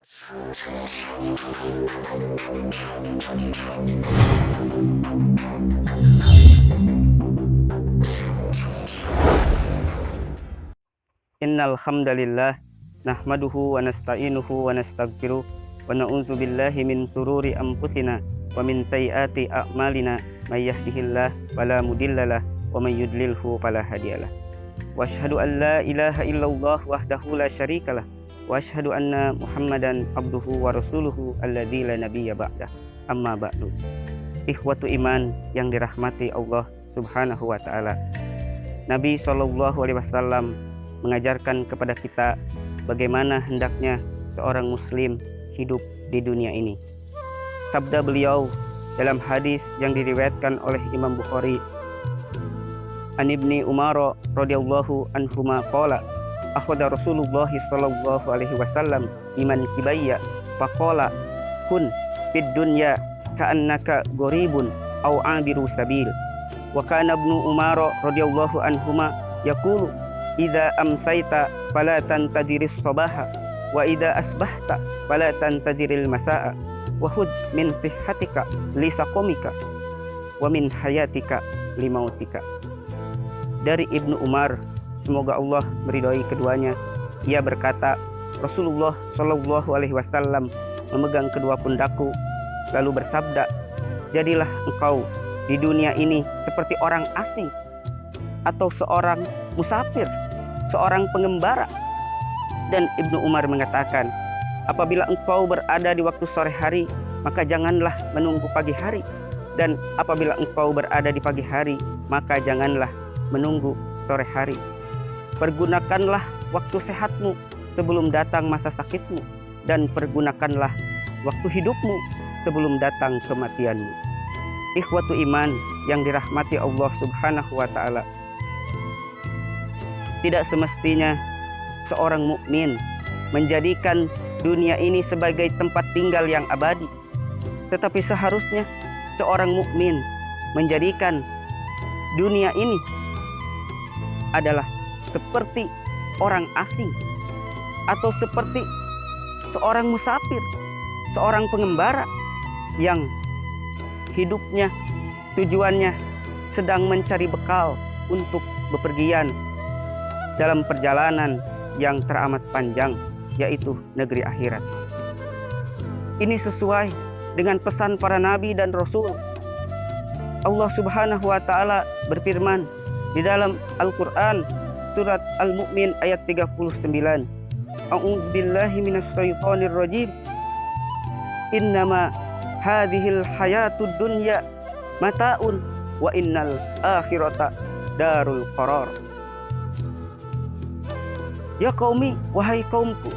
Innal hamdalillah nahmaduhu wa nasta'inuhu wa nastaghfiruh wa na'udzu billahi min sururi anfusina wa min sayyiati a'malina may yahdihillahu fala mudhillalah wa may yudlilhu fala hadiyalah. Wa asyhadu an la ilaha illallah wahdahu la syarikalah wa asyhadu anna Muhammadan abduhu wa rasuluhu alladzi la nabiyya ba'dah. Amma ba'du. Ikhwatu iman yang dirahmati Allah Subhanahu wa taala. Nabi sallallahu alaihi wasallam mengajarkan kepada kita bagaimana hendaknya seorang muslim hidup di dunia ini. Sabda beliau dalam hadis yang diriwayatkan oleh Imam Bukhari, An Ibni Umar radhiyallahu anhuma qala akhadha Rasulullah sallallahu alaihi wasallam iman kibayya faqala kun fid dunya ka'annaka gharibun aw 'abiru sabil. Wa kana Ibnu Umar radhiyallahu anhuma yaqulu idza amsayta fala tantadiris sabaha wa idza asbahta fala tantadiril masaa wa khudh min sihhatika li saqamika wa min hayatika li mautika. Dari Ibnu Umar, semoga Allah meridhai keduanya, ia berkata, Rasulullah Shallallahu alaihi wasallam memegang kedua pundakku lalu bersabda, jadilah engkau di dunia ini seperti orang asing atau seorang musafir, seorang pengembara. Dan Ibnu Umar mengatakan, apabila engkau berada di waktu sore hari, maka janganlah menunggu pagi hari, dan apabila engkau berada di pagi hari, maka janganlah menunggu sore hari. Pergunakanlah waktu sehatmu sebelum datang masa sakitmu, dan pergunakanlah waktu hidupmu sebelum datang kematianmu. Ikhwatu iman yang dirahmati Allah Subhanahu wa taala, tidak semestinya seorang mukmin menjadikan dunia ini sebagai tempat tinggal yang abadi, tetapi seharusnya seorang mukmin menjadikan dunia ini adalah seperti orang asing atau seperti seorang musafir, seorang pengembara yang hidupnya, tujuannya sedang mencari bekal untuk bepergian dalam perjalanan yang teramat panjang, yaitu negeri akhirat. Ini sesuai dengan pesan para nabi dan rasul. Allah Subhanahu wa taala berfirman di dalam Al-Qur'an surat Al-Mu'min ayat 39. A'udzubillahi minasyaitonir rajim. Innama hadhil hayatud dunya mata'un wa innal akhirata darul qarar. Ya qaumi, wahai kaumku,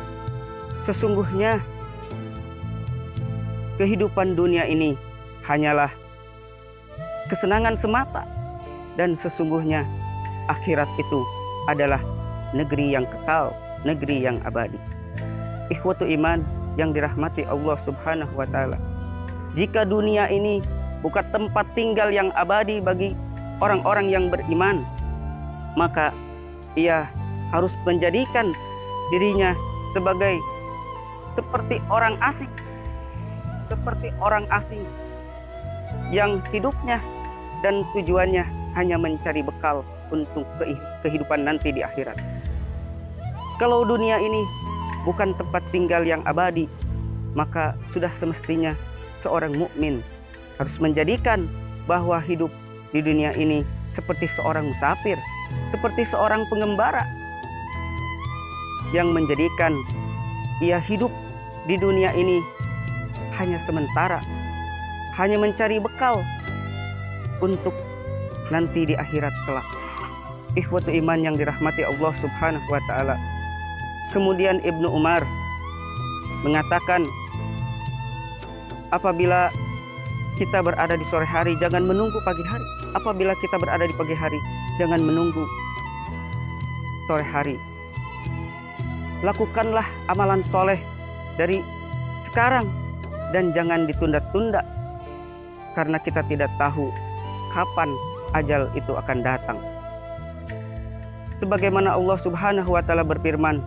sesungguhnya kehidupan dunia ini hanyalah kesenangan semata, dan sesungguhnya akhirat itu adalah negeri yang kekal, negeri yang abadi. Ikhwatu iman yang dirahmati Allah Subhanahu wa taala, jika dunia ini bukan tempat tinggal yang abadi bagi orang-orang yang beriman, maka ia harus menjadikan dirinya sebagai seperti orang asing yang hidupnya dan tujuannya hanya mencari bekal untuk kehidupan nanti di akhirat. Kalau dunia ini bukan tempat tinggal yang abadi, maka sudah semestinya seorang mukmin harus menjadikan bahwa hidup di dunia ini seperti seorang musafir, seperti seorang pengembara yang menjadikan ia hidup di dunia ini hanya sementara, hanya mencari bekal untuk nanti di akhirat kelak. Ikhwatu iman yang dirahmati Allah Subhanahu wa taala. Kemudian Ibnu Umar mengatakan, apabila kita berada di sore hari, jangan menunggu pagi hari. Apabila kita berada di pagi hari, jangan menunggu sore hari. Lakukanlah amalan soleh dari sekarang dan jangan ditunda-tunda, karena kita tidak tahu kapan ajal itu akan datang. Sebagaimana Allah Subhanahu wa taala berfirman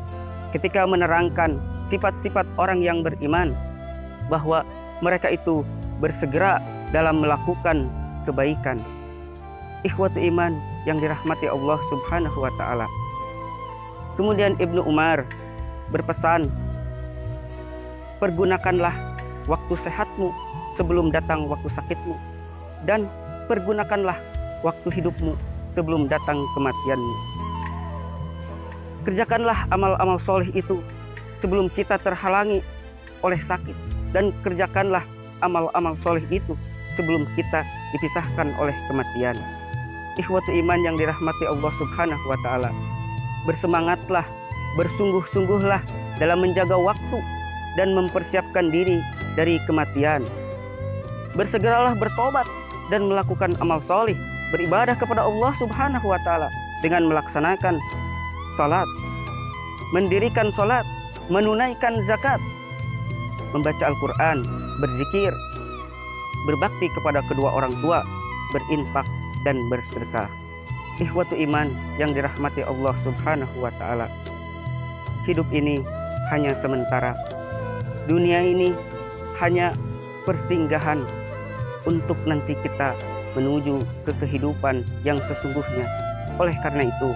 ketika menerangkan sifat-sifat orang yang beriman, bahwa mereka itu bersegera dalam melakukan kebaikan. Ikhwatu iman yang dirahmati Allah Subhanahu wa taala. Kemudian Ibnu Umar berpesan, pergunakanlah waktu sehatmu sebelum datang waktu sakitmu, dan pergunakanlah waktu hidupmu sebelum datang kematianmu. Kerjakanlah amal-amal soleh itu sebelum kita terhalangi oleh sakit, dan kerjakanlah amal-amal soleh itu sebelum kita dipisahkan oleh kematian. Ikhwatu iman yang dirahmati Allah Subhanahu wa taala, bersemangatlah, bersungguh-sungguhlah dalam menjaga waktu dan mempersiapkan diri dari kematian. Bersegeralah bertobat dan melakukan amal soleh, beribadah kepada Allah Subhanahu wa taala dengan melaksanakan salat, mendirikan salat, menunaikan zakat, membaca Al-Quran, berzikir, berbakti kepada kedua orang tua, berinfak dan bersedekah. Ikhwatu iman yang dirahmati Allah Subhanahu wa taala, hidup ini hanya sementara. Dunia ini hanya persinggahan untuk nanti kita menuju ke kehidupan yang sesungguhnya. Oleh karena itu,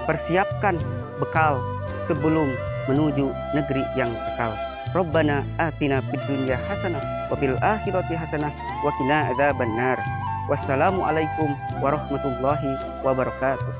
persiapkan bekal sebelum menuju negeri yang kekal. Rabbana atina fid dunya hasanah wa fil akhirati hasanah wa qina adzabannar. Wassalamualaikum warahmatullahi wabarakatuh.